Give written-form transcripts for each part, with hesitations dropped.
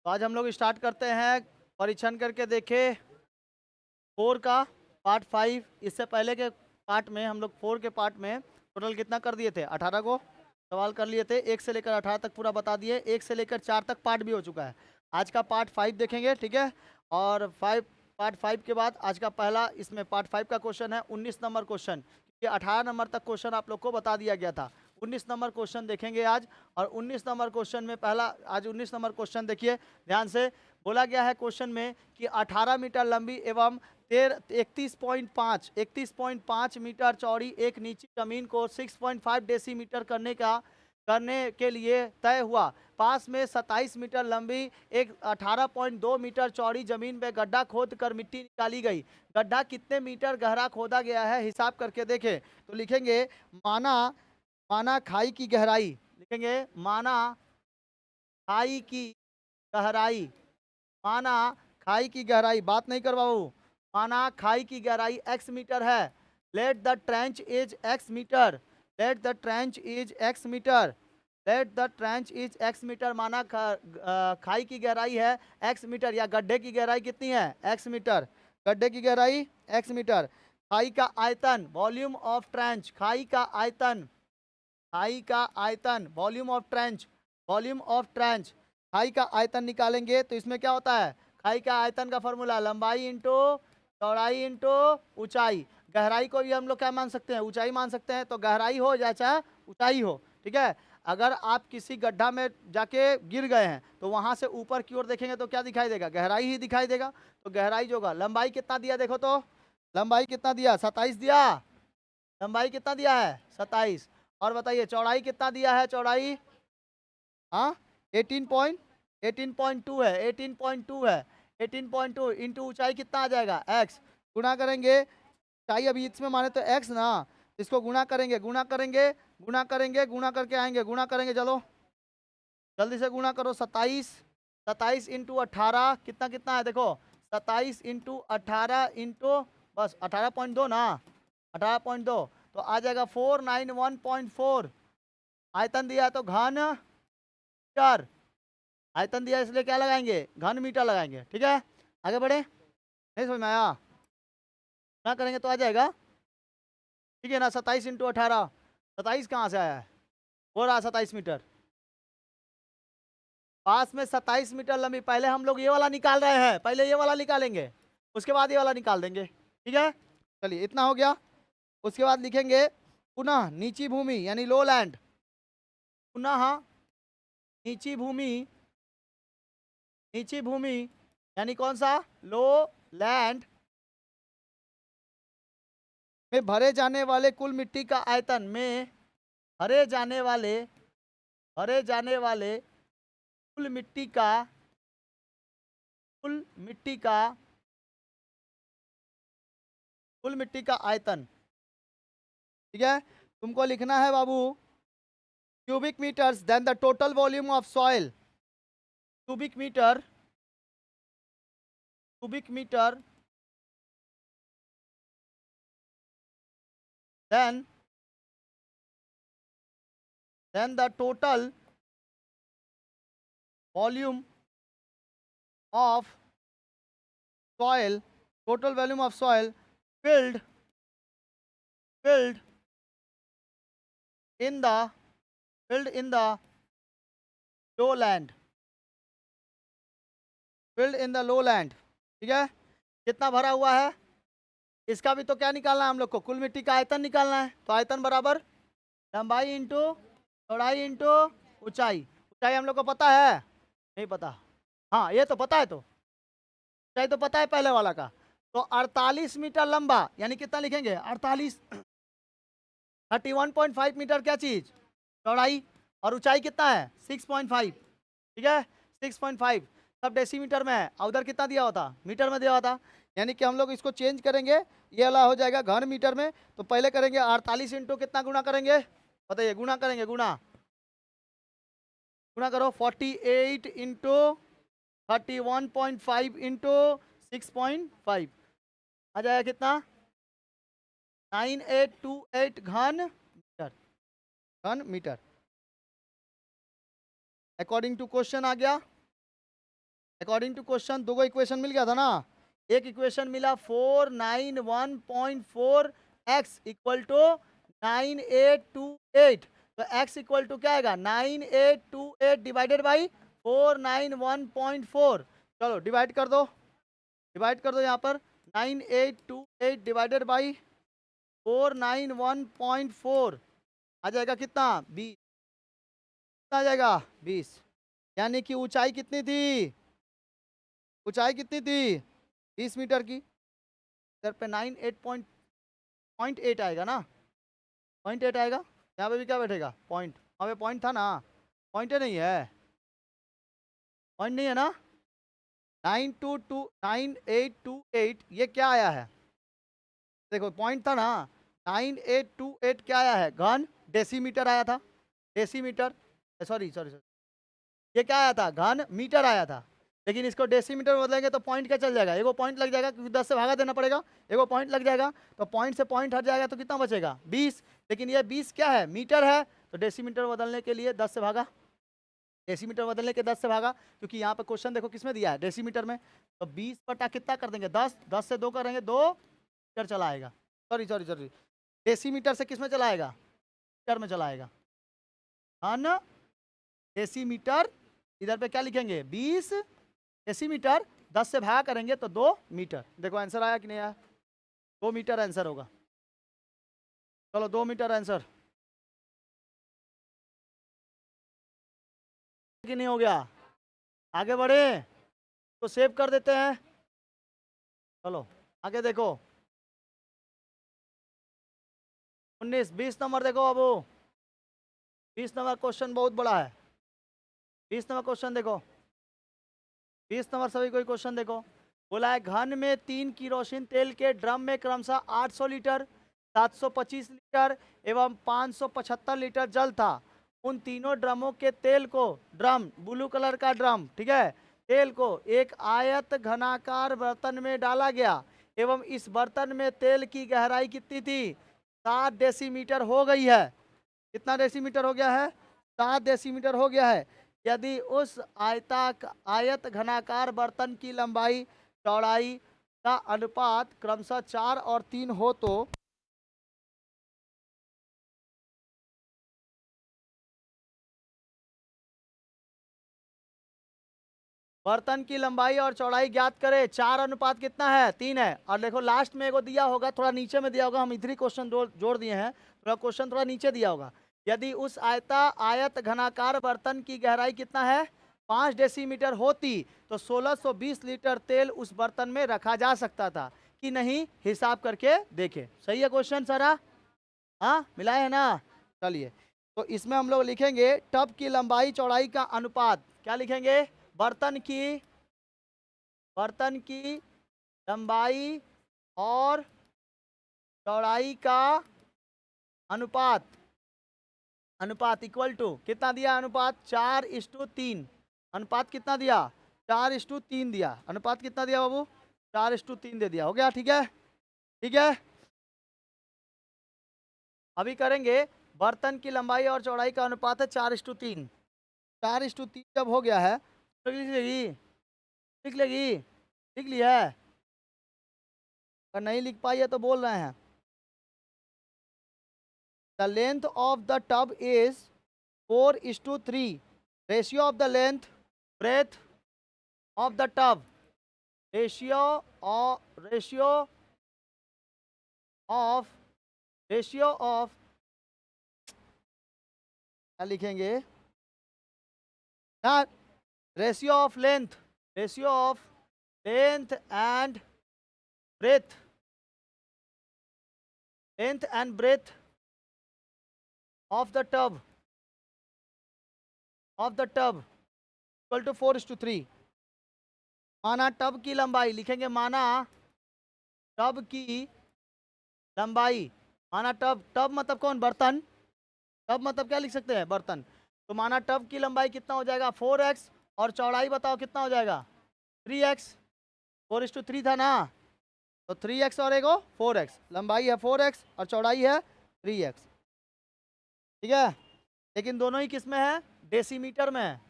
तो आज हम लोग स्टार्ट करते हैं परीक्षण करके देखे 4 का पार्ट 5। इससे पहले के पार्ट में हम लोग 4 के पार्ट में टोटल कितना कर दिए थे, 18 को सवाल कर लिए थे। 1 से लेकर 18 तक पूरा बता दिए। 1 से लेकर 4 तक पार्ट भी हो चुका है। आज का पार्ट 5 देखेंगे, ठीक है। और पार्ट 5 के बाद आज का पहला इसमें पार्ट 5 का क्वेश्चन है 19 नंबर क्वेश्चन, क्योंकि 18 नंबर तक क्वेश्चन आप लोग को बता दिया गया था। 19 नंबर क्वेश्चन देखेंगे आज। और 19 नंबर क्वेश्चन में पहला आज 19 नंबर क्वेश्चन देखिए ध्यान से। बोला गया है क्वेश्चन में कि 18 मीटर लंबी एवं 31.5 मीटर चौड़ी एक नीची जमीन को 6.5 डेसीमीटर करने के लिए तय हुआ। पास में 27 मीटर लंबी एक 18.2 मीटर चौड़ी जमीन में गड्ढा खोद कर मिट्टी निकाली गई। गड्ढा कितने मीटर गहरा खोदा गया है, हिसाब करके देखें। तो लिखेंगे माना माना खाई की गहराई, लिखेंगे माना खाई की गहराई, माना खाई की गहराई, बात नहीं कर बाबू, माना खाई की गहराई x मीटर है। Let the trench is x meter, let the trench is x meter, let the trench is x meter. माना खाई की गहराई है x मीटर, या गड्ढे की गहराई कितनी है, x मीटर। गड्ढे की गहराई x मीटर। खाई का आयतन, वॉल्यूम ऑफ ट्रेंच, खाई का आयतन, खाई का आयतन, volume of trench, volume of trench. खाई का आयतन निकालेंगे तो इसमें क्या होता है, खाई का आयतन का फॉर्मूला लंबाई इंटू चौड़ाई इंटू ऊंचाई। गहराई को भी हम लोग क्या मान सकते हैं, ऊंचाई मान सकते हैं। तो गहराई हो या चाहे ऊंचाई हो, ठीक है। अगर आप किसी गड्ढा में जाके गिर गए हैं तो वहां से ऊपर की ओर देखेंगे तो क्या दिखाई देगा, गहराई ही दिखाई देगा। तो गहराई जो होगा, लंबाई कितना दिया देखो तो, लंबाई कितना दिया, 27 दिया। लंबाई कितना दिया है, 27। और बताइए चौड़ाई कितना दिया है, चौड़ाई हाँ 18.2 है, 18.2 है। 18.2 इंटू ऊंचाई कितना आ जाएगा, x। गुणा करेंगे, ऊंचाई अभी इसमें माने तो x ना, इसको गुणा करेंगे, गुणा करेंगे, गुणा करेंगे, गुणा करके आएंगे, गुणा करेंगे। चलो जल्दी से गुणा करो। 27, 27 इंटू 18 कितना कितना है देखो, 27 इंटू 18 इंटू बस 18.2 ना, 18.2 तो आ जाएगा 491.4। आयतन दिया है तो घन मीटर, आयतन दिया है इसलिए क्या लगाएंगे, घन मीटर लगाएंगे, ठीक है। आगे बढ़े, नहीं समझ में आया, ना करेंगे तो आ जाएगा, ठीक है ना। 27 इंटू 18, 27 कहाँ से आया है, हो रहा 27 मीटर। पास में 27 मीटर लंबी, पहले हम लोग ये वाला निकाल रहे हैं, पहले ये वाला निकालेंगे, उसके बाद ये वाला निकाल देंगे, ठीक है। चलिए इतना हो गया। उसके बाद लिखेंगे पुनः नीची भूमि यानी लो लैंड, पुनः नीची भूमि, नीची भूमि यानी कौन सा, लो लैंड में भरे जाने वाले कुल मिट्टी का आयतन में भरे जाने वाले, भरे जाने वाले कुल मिट्टी का, कुल मिट्टी का, कुल मिट्टी का आयतन, ठीक है। तुमको लिखना है बाबू cubic metres then the total volume of soil, cubic metre, cubic metre then the total volume of soil, total volume of soil filled filled in the filled in the lowland, filled in the lowland, ठीक है। कितना भरा हुआ है, इसका भी तो क्या निकालना है हम लोग को, कुल मिट्टी का आयतन निकालना है। तो आयतन बराबर लंबाई इंटू चौड़ाई इंटू ऊंचाई। ऊंचाई हम लोग को पता है, नहीं पता, हाँ ये तो पता है, तो ऊंचाई तो पता है पहले वाला का। तो 48 मीटर लंबा यानी कितना लिखेंगे, 48, 31.5 मीटर क्या चीज, चौड़ाई, और ऊंचाई कितना है 6.5, ठीक है। 6.5 सब डेसीमीटर में है, और उधर कितना दिया होता, मीटर में दिया होता। यानी कि हम लोग इसको चेंज करेंगे, ये वाला हो जाएगा घन मीटर में। तो पहले करेंगे 48 इंटू कितना गुना करेंगे, बताइए, गुना करेंगे, गुना, गुना करो। 48 इंटू 31.5 इंटू 6.5 आ जाएगा कितना, 9828 घन मीटर, घन मीटर। अकॉर्डिंग टू क्वेश्चन आ गया। अकॉर्डिंग टू क्वेश्चन दो इक्वेशन मिल गया था ना। एक इक्वेशन मिला 491.4 x इक्वल टू 9828। तो x इक्वल टू क्या आएगा 9828 डिवाइडेड बाई 491.4। चलो डिवाइड कर दो यहाँ पर 9828 डिवाइडेड बाई 491.4 आ जाएगा कितना 20। कितना आ जाएगा 20। यानी कि ऊंचाई कितनी थी, ऊंचाई कितनी थी 20 मीटर की। इधर पे 98.8 आएगा ना, 0.8 आएगा। यहाँ पे भी क्या बैठेगा पॉइंट, वहाँ पे पॉइंट था ना, पॉइंट नहीं है, पॉइंट नहीं है ना। 9828 ये क्या आया है, देखो पॉइंट था ना। 9828 क्या आया है घन डेसीमीटर आया था, डेसीमीटर, सॉरी सॉरी सॉरी, ये क्या आया था घन मीटर आया था। लेकिन इसको डेसीमीटर में बदलेंगे तो पॉइंट क्या चल जाएगा, एगो पॉइंट लग जाएगा क्योंकि 10 से भागा देना पड़ेगा, एगो पॉइंट लग जाएगा। तो पॉइंट से पॉइंट हट जाएगा तो कितना बचेगा 20। लेकिन ये 20 क्या है मीटर है, तो डेसीमीटर बदलने के लिए 10 से भागा, डेसीमीटर बदलने के 10 से भागा, क्योंकि यहाँ पे क्वेश्चन देखो किसमें दिया है डेसीमीटर में। तो 20 बटा कितना कर देंगे 10, 10 से 2 करेंगे 2 मीटर चला आएगा, सॉरी सॉरी सॉरी, डेसीमीटर से किस में चला आएगा मीटर में चला आएगा। हाँ ना, डेसीमीटर इधर पे क्या लिखेंगे 20 डेसीमीटर, 10 से भागा करेंगे तो 2 मीटर। देखो आंसर आया कि नहीं आया, 2 मीटर आंसर होगा। चलो 2 मीटर आंसर कि नहीं हो गया, आगे बढ़े तो सेव कर देते हैं। चलो आगे देखो 19 20 नंबर देखो अब 20 नंबर क्वेश्चन बहुत बड़ा है। 20 नंबर क्वेश्चन देखो, 20 नंबर सभी कोई क्वेश्चन देखो। बोला है घन में 3 किरोसिन तेल के ड्रम में क्रमशः 800 लीटर, 725 लीटर एवं 575 लीटर जल था। उन तीनों ड्रमों के तेल को, ड्रम ब्लू कलर का ड्रम, ठीक है, तेल को एक आयत घनाकार बर्तन में डाला गया एवं इस बर्तन में तेल की गहराई कितनी थी 7 डेसीमीटर हो गई है। कितना डेसीमीटर हो गया है 7 डेसीमीटर हो गया है। यदि उस आयत घनाकार बर्तन की लंबाई चौड़ाई का अनुपात क्रमशः 4 और 3 हो तो बर्तन की लंबाई और चौड़ाई ज्ञात करें। 4 अनुपात कितना है 3 है। और देखो लास्ट में एगो दिया होगा, थोड़ा नीचे में दिया होगा, हम इधर ही क्वेश्चन जोड़ दिए हैं, थोड़ा क्वेश्चन थोड़ा नीचे दिया होगा। यदि उस आयत घनाकार बर्तन की गहराई कितना है 5 डेसीमीटर होती तो 1620 लीटर तेल उस बर्तन में रखा जा सकता था कि नहीं, हिसाब करके देखे। सही है क्वेश्चन सारा, हाँ मिलाए है ना। चलिए तो इसमें हम लोग लिखेंगे टब की लंबाई चौड़ाई का अनुपात, क्या लिखेंगे बर्तन की लंबाई और चौड़ाई का अनुपात, अनुपात इक्वल टू कितना दिया अनुपात 4:3। अनुपात कितना दिया 4:3 दिया। अनुपात कितना दिया बाबू 4:3 दे दिया, हो गया। ठीक है ठीक है। अभी करेंगे बर्तन की लंबाई और चौड़ाई का अनुपात है 4:3। 4:3 जब हो गया है तो लिख लेगी, लिख लेगी, लिख लिया है। अगर नहीं लिख पाई है तो बोल रहे हैं। The length of the tub is 4:3. Ratio of the length, breadth of the tub. Ratio ratio of ratio of क्या लिखेंगे ना, ratio of length, ratio of length and breadth, length and breadth of the tub, of the tub equal to 4:3। माना tub की लंबाई लिखेंगे, माना tub की लंबाई, माना टब, टब मतलब कौन बर्तन, टब मतलब क्या लिख सकते हैं बर्तन। तो माना टब की लंबाई कितना हो जाएगा 4x और चौड़ाई बताओ कितना हो जाएगा 3x। 4:3 था ना, तो 3x और एगो 4x, लंबाई है 4x और चौड़ाई है 3x। ठीक है, लेकिन दोनों ही किस में है डेसीमीटर में है।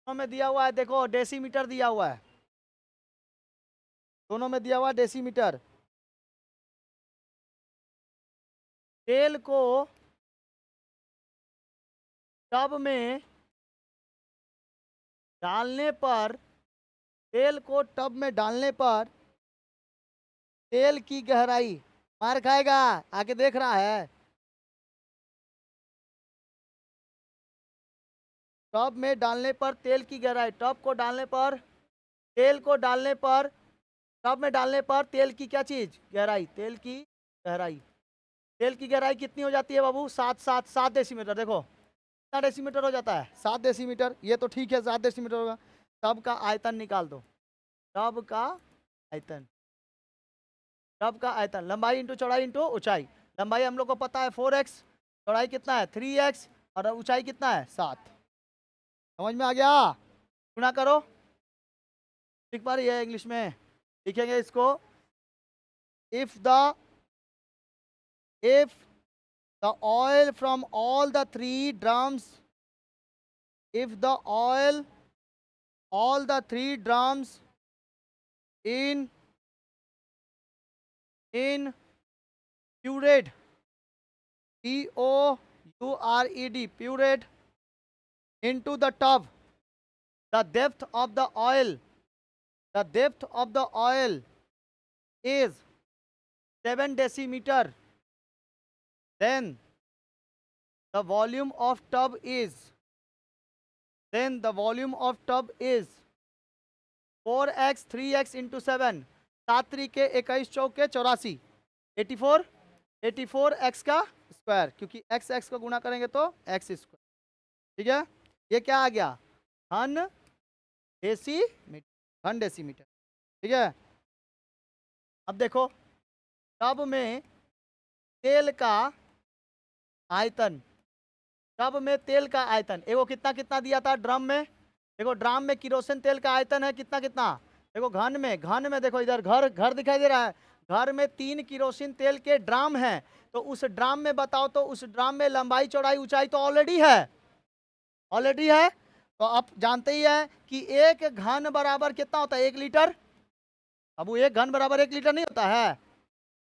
दोनों में दिया हुआ है, देखो डेसीमीटर दिया हुआ है, दोनों में दिया हुआ है डेसीमीटर। तेल को टब में डालने पर, तेल को टब में डालने पर तेल की गहराई, मार खाएगा, आके देख रहा है, टब में डालने पर तेल की गहराई, टब को डालने पर, तेल को डालने पर, टब में डालने पर तेल की क्या चीज, गहराई, तेल की गहराई। तेल की गहराई कितनी हो जाती है बाबू, 7 डेसीमीटर। देखो कितना डेसीमीटर हो जाता है, 7 डेसीमीटर। ये तो ठीक है 7 डेसीमीटर होगा। टब का आयतन निकाल दो, टब का आयतन, टब का आयतन, लंबाई इंटू चौड़ाई इंटू ऊंचाई। लंबाई हम लोग को पता है 4x, चौड़ाई कितना है 3x, और ऊंचाई कितना है 7। समझ में आ गया, गुणा करो। लिख पा रही है इंग्लिश में, लिखेंगे इसको, if the oil from all the 3 drums, if the oil, all the 3 drums in pureed, Poured, pureed into the tub, the depth of the oil, the depth of the oil is 7 decimeter, then the volume of tub is, then the volume of tub is 4x 3x into 7, 7 3 21 चौके 84, 84, 84x का square, क्योंकि x x को गुणा करेंगे तो x square. ठीक है, ये क्या आ गया, घन डेसीमीटर, घन डेसीमीटर। ठीक है, अब देखो टब में तेल का आयतन, टब में तेल का आयतन, एगो कितना कितना दिया था ड्रम में, देखो ड्रम में किरोसिन तेल का आयतन है कितना कितना, देखो घन में, घन में देखो इधर घर घर दिखाई दे रहा है, घर में 3 किरोसिन तेल के ड्रम हैं, तो उस ड्रम में बताओ तो उस ड्रम में लंबाई चौड़ाई ऊंचाई तो ऑलरेडी है, ऑलरेडी है। तो आप जानते ही है कि एक घन बराबर कितना होता है, 1 लीटर। अब वो 1 घन बराबर 1 लीटर नहीं होता है,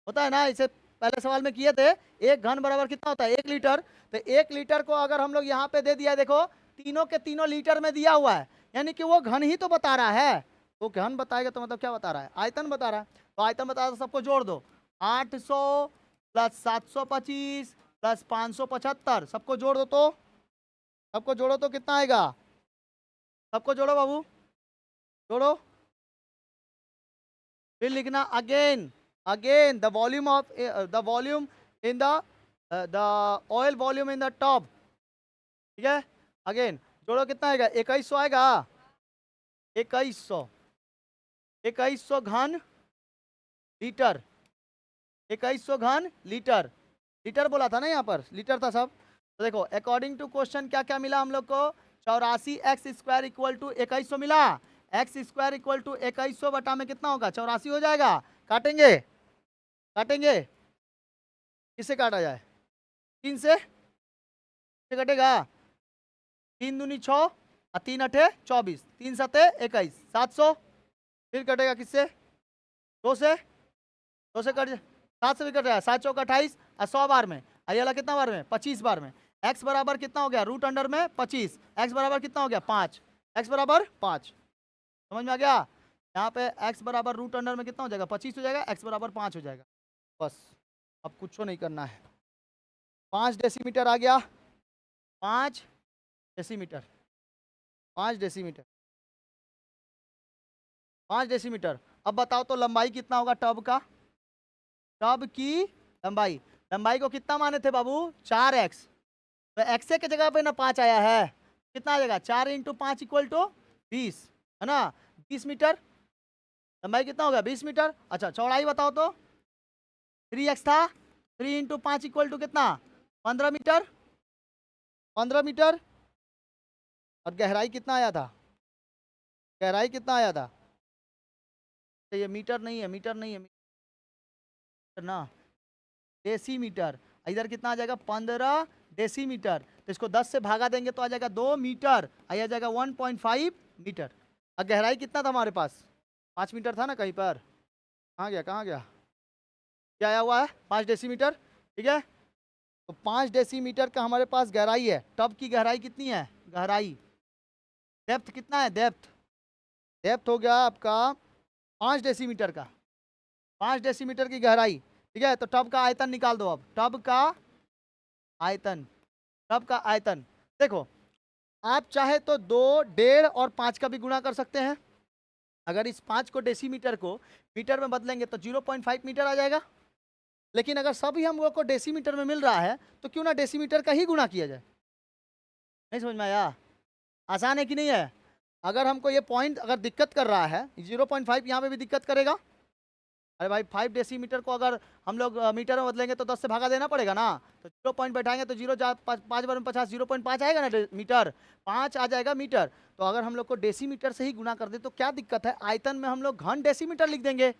होता है ना, इसे पहले सवाल में किए थे, 1 घन बराबर कितना होता है 1 लीटर। तो 1 लीटर को अगर हम लोग यहाँ पे दे दिया, देखो तीनों के तीनों लीटर में दिया हुआ है, यानी कि वो घन ही तो बता रहा है, वो घन बताएगा तो मतलब क्या बता रहा है, आयतन बता रहा है। तो आयतन बता रहा है, तो सबको जोड़ दो, 800 प्लस 725 प्लस 575, सबको जोड़ दो, तो सबको जोड़ो तो कितना आएगा, सबको जोड़ो बाबू, जोड़ो, फिर लिखना again, again the volume of the volume in the oil volume in the tub। ठीक है, अगेन जोड़ो, कितना आएगा 2100 आएगा, 2100, 2100 घन लीटर, 2100 घन लीटर, लीटर बोला था ना यहाँ पर, लीटर था सब। तो देखो अकॉर्डिंग टू क्वेश्चन क्या क्या मिला हम लोग को, 84x² इक्वल टू 2100 मिला, x² इक्वल टू 2100 बटा में कितना होगा 84 हो जाएगा। काटेंगे, काटेंगे, किससे काटा जाए, 3 से कटेगा, 3 दूनी 6 और 3 अठे 24, 3 सते 21, 700। फिर कटेगा किससे, 2 से, 2 से कट, 7 से भी कट जाएगा, 7 चौक 28 और 100 बार में, आई वाला कितना बार में 25 बार में। x बराबर कितना हो गया, रूट अंडर में 25, x बराबर कितना हो गया 5, x बराबर 5। समझ में आ गया, यहाँ पे x बराबर रूट अंडर में कितना हो जाएगा 25 हो जाएगा, x बराबर 5 हो जाएगा, बस अब कुछ नहीं करना है। 5 डेसीमीटर आ गया, 5 डेसीमीटर, 5 डेसीमीटर, 5 डेसीमीटर। अब बताओ तो लंबाई कितना होगा टब का, टब की लंबाई, लंबाई को कितना माने थे बाबू 4x, तो x के जगह पे ना 5 आया है, कितना आ जाएगा 4 इंटू 5 इक्वल टू 20, है ना, 20 मीटर, लंबाई कितना होगा 20 मीटर। अच्छा चौड़ाई बताओ तो 3x था, 3 इंटू 5 इक्वल टू कितना 15 मीटर, 15 मीटर। और गहराई कितना आया था, गहराई कितना आया था, तो ये मीटर नहीं है, मीटर नहीं है, मीटर ना, डेसीमीटर, इधर कितना आ जाएगा 15 डेसीमीटर, तो इसको 10 से भागा देंगे तो आ जाएगा 2 मीटर, आ जाएगा 1.5 मीटर। और गहराई कितना था हमारे पास? 5 मीटर था ना कहीं पर, कहाँ गया कहाँ गया, क्या आया हुआ है 5 डेसीमीटर, ठीक है। तो 5 डेसीमीटर का हमारे पास गहराई है। टब की गहराई कितनी है? गहराई, डेप्थ कितना है? डेप्थ, डेप्थ हो गया आपका 5 डेसीमीटर का, 5 डेसीमीटर की गहराई, ठीक है। तो टब का आयतन निकाल दो। अब टब का आयतन, टब का आयतन देखो, आप चाहे तो 2, 1.5 और 5 का भी गुणा कर सकते हैं। अगर इस 5 को डेसीमीटर को मीटर में बदलेंगे तो 0.5 मीटर आ जाएगा। लेकिन अगर सभी हम लोग को डेसीमीटर में मिल रहा है तो क्यों ना डेसीमीटर का ही गुणा किया जाए। नहीं समझ में आया? आसान है कि नहीं है? अगर हमको ये पॉइंट अगर दिक्कत कर रहा है, 0.5 यहाँ पे भी दिक्कत करेगा। अरे भाई 5 डेसीमीटर को अगर हम लोग मीटर में बदलेंगे तो 10 से भागा देना पड़ेगा ना। तो 0 पॉइंट बैठाएंगे तो 0 5 बार में 50, 0.5 आएगा ना मीटर, 5 आ जाएगा मीटर। तो अगर हम लोग को डेसीमीटर से ही गुना कर दे तो क्या दिक्कत है? आयतन में हम लोग घन डेसीमीटर लिख देंगे,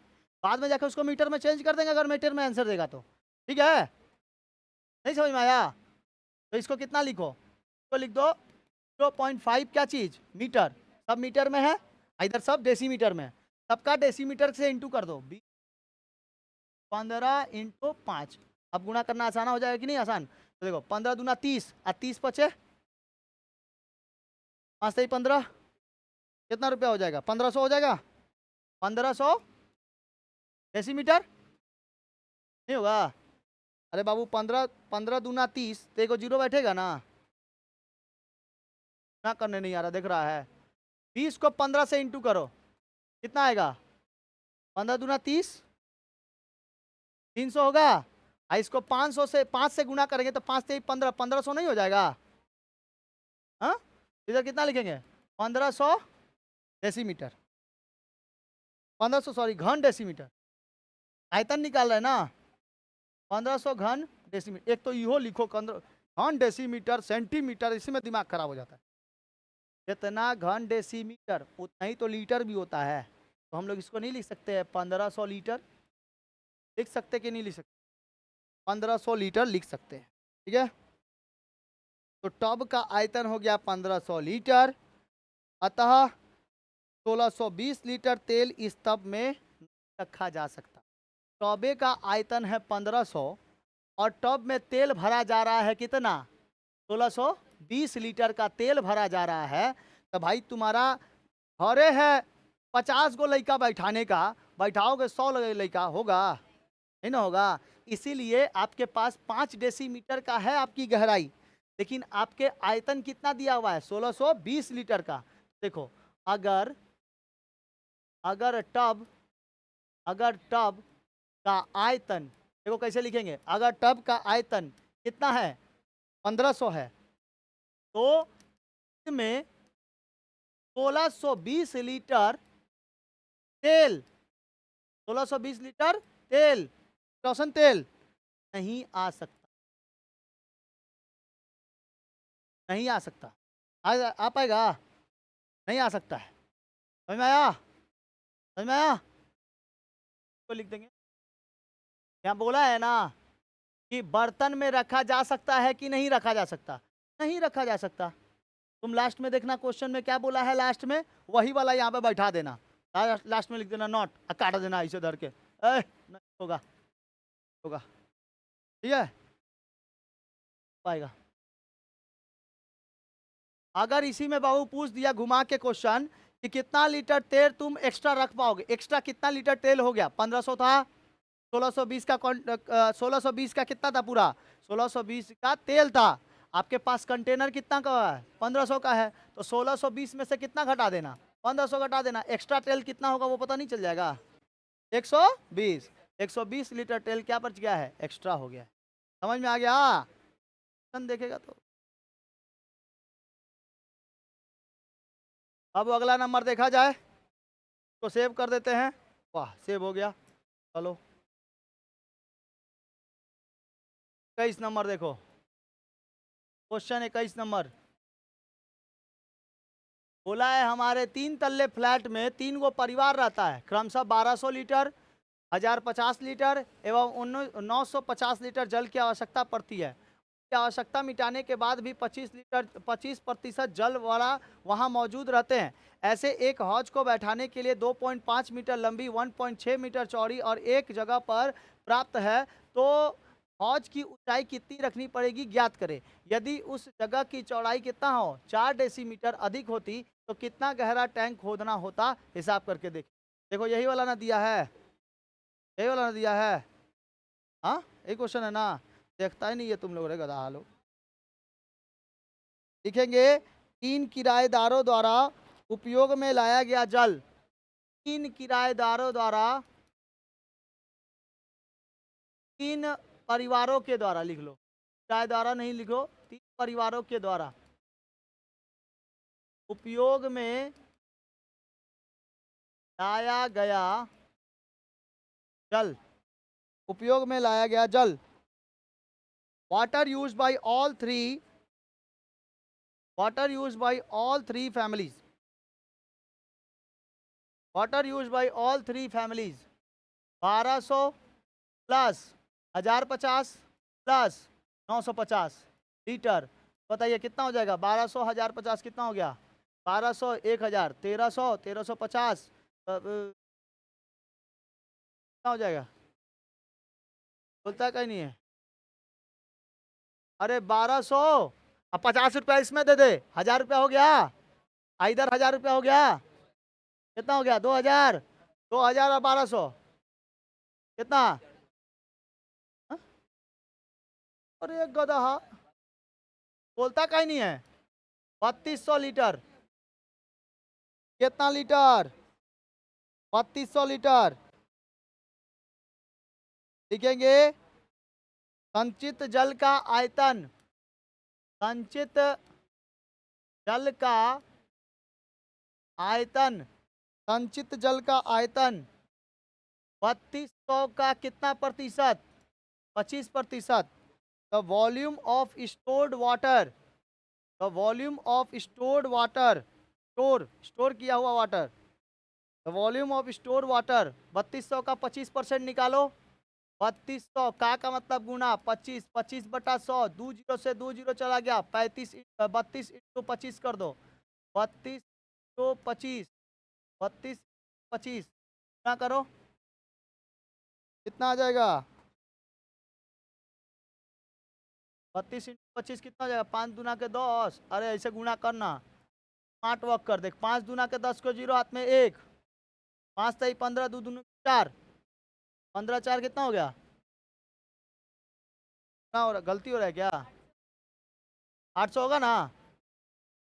बाद में जाकर उसको मीटर में चेंज कर देंगे अगर मीटर में आंसर देगा तो, ठीक है। नहीं समझ में आया? तो इसको कितना लिखो, तो लिख दो 0.5 क्या चीज, मीटर, सब मीटर में है, इधर सब डेसीमीटर में, सबका डेसीमीटर से इंटू कर दो, 15 इंटू 5। अब गुणा करना आसान हो जाएगा कि नहीं आसान? तो देखो 15 दूना 30, और 30 पचे 5 से 15, कितना रुपया हो जाएगा? 1500 हो जाएगा। 1500 डेसीमीटर नहीं होगा? अरे बाबू 15 दूना 30, देखो जीरो बैठेगा ना, ना करने नहीं आ रहा, देख रहा है। 20 को 15 से इंटू करो, कितना आएगा? 15 दूना 30, 300 होगा। इसको 500 से 5 से गुना करेंगे तो 5 से 15, 1500 नहीं हो जाएगा? हाँ, इधर कितना लिखेंगे? 1500 डेसीमीटर, 1500 सॉरी घन डेसीमीटर, आयतन निकाल रहे हैं ना, 1500 घन डेसीमीटर। एक तो इहो लिखो घन डेसीमीटर सेंटीमीटर, इसी में दिमाग खराब हो जाता है। जितना घन डेसीमीटर उतना ही तो लीटर भी होता है। तो हम लोग इसको नहीं लिख सकते हैं 1500 लीटर, लिख सकते कि नहीं लिख सकते? 1500 लीटर लिख सकते हैं, ठीक है। तो टब का आयतन हो गया 1500 लीटर, अतः 1620 लीटर तेल इस टब में रखा जा सकता। टबे का आयतन है 1500 और टब में तेल भरा जा रहा है कितना? 1620 लीटर का तेल भरा जा रहा है। तो भाई तुम्हारा घरे है 50 गो लड़का बैठाने का, बैठाओगे 100 लड़का, होगा? नहीं ना होगा। इसीलिए आपके पास 5 डेसीमीटर का है आपकी गहराई, लेकिन आपके आयतन कितना दिया हुआ है? 1620 लीटर का। देखो अगर अगर टब का आयतन, देखो कैसे लिखेंगे, अगर टब का आयतन कितना है? 1500 है, तो इसमें 1620 लीटर तेल, 1620 लीटर तेल, रोशन तेल नहीं आ सकता, नहीं आ सकता। आ पाएगा? नहीं आ सकता है। समझ में आया? समझ में आया? तो लिख देंगे, यहाँ बोला है ना कि बर्तन में रखा जा सकता है कि नहीं रखा जा सकता? नहीं रखा जा सकता। तुम लास्ट में देखना क्वेश्चन में क्या बोला है, लास्ट में वही वाला यहाँ पे बैठा देना, लास्ट में लिख देना नॉट, काट देना इसे धर के, नहीं होगा, होगा, ठीक है, पाएगा। अगर इसी में बाबू पूछ दिया घुमा के क्वेश्चन कि कितना लीटर तेल तुम एक्स्ट्रा रख पाओगे, एक्स्ट्रा कितना लीटर तेल हो गया? 1500 था, 1620 का 1620 का कितना था? पूरा 1620 का तेल था। आपके पास कंटेनर कितना का है? 1500 का है। तो 1620 में से कितना घटा देना? 1500 घटा देना। एक्स्ट्रा तेल कितना होगा वो पता नहीं चल जाएगा? 120। 120 लीटर तेल क्या बच गया है? एक्स्ट्रा हो गया है। समझ में आ गया? देखेगा तो। अब अगला नंबर देखा जाए तो सेव कर देते हैं। वाह, सेव हो गया। चलो 21 नंबर देखो, क्वेश्चन 21 नंबर बोला है हमारे 3 तल्ले फ्लैट में 3 गो परिवार रहता है, क्रमशः 1200 लीटर, 1050 लीटर एवं 950 लीटर जल की आवश्यकता पड़ती है। की आवश्यकता मिटाने के बाद भी 25% जल वाला वहाँ मौजूद रहते हैं। ऐसे एक हौज को बैठाने के लिए 2.5 मीटर लंबी, 1.6 मीटर चौड़ी और एक जगह पर प्राप्त है, तो हौज की ऊंचाई कितनी रखनी पड़ेगी ज्ञात करें। यदि उस जगह की चौड़ाई कितना हो, 4 डेसीमीटर अधिक होती, तो कितना गहरा टैंक खोदना होता, हिसाब करके देखिए। देखो यही वाला ना दिया है, यही वाला ना दिया है। हाँ, यही क्वेश्चन है ना, देखता ही नहीं है तुम लोग, रे गधा लोग। लिखेंगे 3 किराएदारों द्वारा उपयोग में लाया गया जल। 3 किराएदारों द्वारा, 3 परिवारों के द्वारा लिख लो, किराएदारा नहीं लिखो, 3 परिवारों के द्वारा उपयोग में लाया गया जल, उपयोग में लाया गया जल। Water use by all three, water use by all three families, water use by all three families 1200 plus 1050 plus 950 litre. बताइए कितना हो जाएगा, 1200 1050 कितना हो गया, 1200 1000 1300 1350 कितना हो जाएगा, बोलता कहीं नहीं है। अरे 1200, अब 50 रुपया इसमें दे दे, 1000 रुपया हो गया, इधर 1000 रुपया हो गया, कितना हो गया 2000, 2000 और 1200 कितना। हाँ? अरे गधा बोलता कहीं नहीं है। 3200 लीटर, कितना लीटर, 3200 लीटर। लिखेंगे संचित जल का आयतन, संचित जल का आयतन, संचित जल का आयतन 3200 का कितना प्रतिशत, 25%। The volume of stored water, the volume of stored water, store किया हुआ water, the volume of store water 3200 का 25% निकालो। 3200 का मतलब गुना 25, 25/100, 2 जीरो से 2 जीरो चला गया, 32 इंटू 25 कर दो, 32 तो 25, 32 25 गुना करो, कितना आ जाएगा, 32 इंटू 25 कितना हो जाएगा, 5 दूना के 10। अरे ऐसे गुना करना, स्मार्ट वर्क कर, देख 5 दूना के 10 को जीरो हाथ में 1, 5 3 15, 2 दूनी 4, 15 4 कितना हो गया, कितना हो रहा, गलती हो रहा है क्या, 800 होगा ना,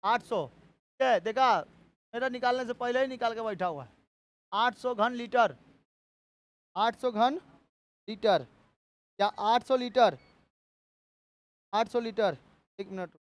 800। ठीक है, देखा मेरा निकालने से पहले ही निकाल के बैठा हुआ है। 800 घन लीटर, 800 घन लीटर या 800 लीटर, 800 लीटर। 1 मिनट,